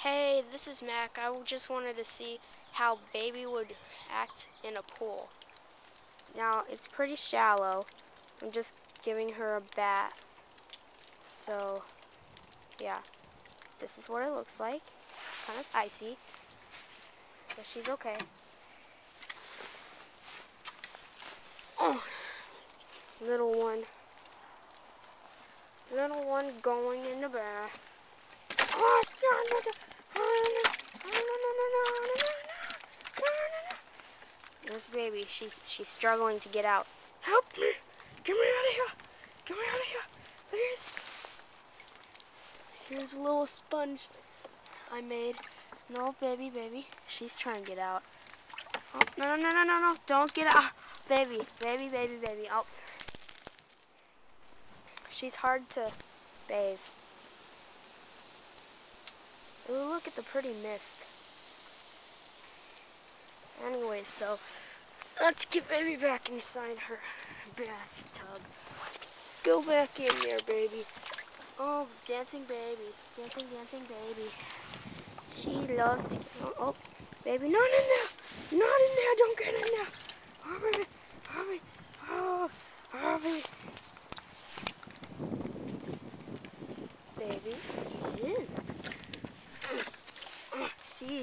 Hey, this is Mac. I just wanted to see how Baby would act in a pool. Now, it's pretty shallow. I'm just giving her a bath. So, yeah. This is what it looks like. Kind of icy. But she's okay. Oh, little one. Little one going in the bath. Oh, There's Baby. She's struggling to get out. Help me! Get me out of here! Get me out of here! Please! Here's a little sponge I made. No, baby. She's trying to get out. Oh, no. Don't get out. Baby. Oh. She's hard to bathe. Ooh, look at the pretty mist. Anyways, though, let's get Baby back inside her bathtub. Go back in there, baby. Oh, dancing baby. Dancing baby. She loves to... Oh, baby, not in there. Not in there. Don't get in there. Hurry. Oh, hurry. Baby, get in.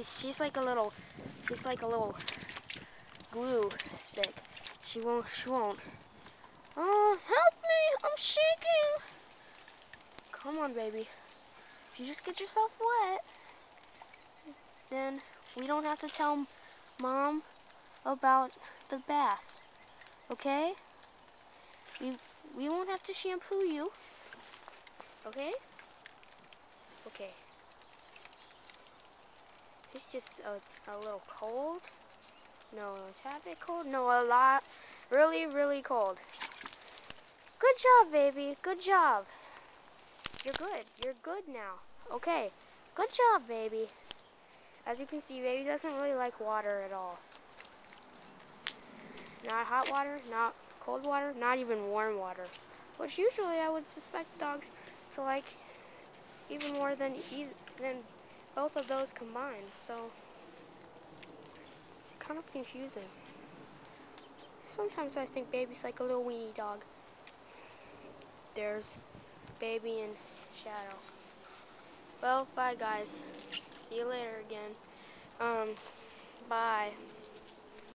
She's like a little glue stick. She won't. Oh, help me. I'm shaking. Come on, baby. If you just get yourself wet, then we don't have to tell Mom about the bath, okay? We won't have to shampoo you, okay? Okay. It's just a little cold. No, it's a bit cold. No, a lot. Really cold. Good job, baby. Good job. You're good. You're good now. Okay. Good job, baby. As you can see, Baby doesn't really like water at all. Not hot water, not cold water, not even warm water. Which usually I would suspect dogs to like even more than both of those combined. So it's kind of confusing. Sometimes I think Baby's like a little weenie dog. There's Baby and Shadow. Well, bye guys. See you later again. Bye.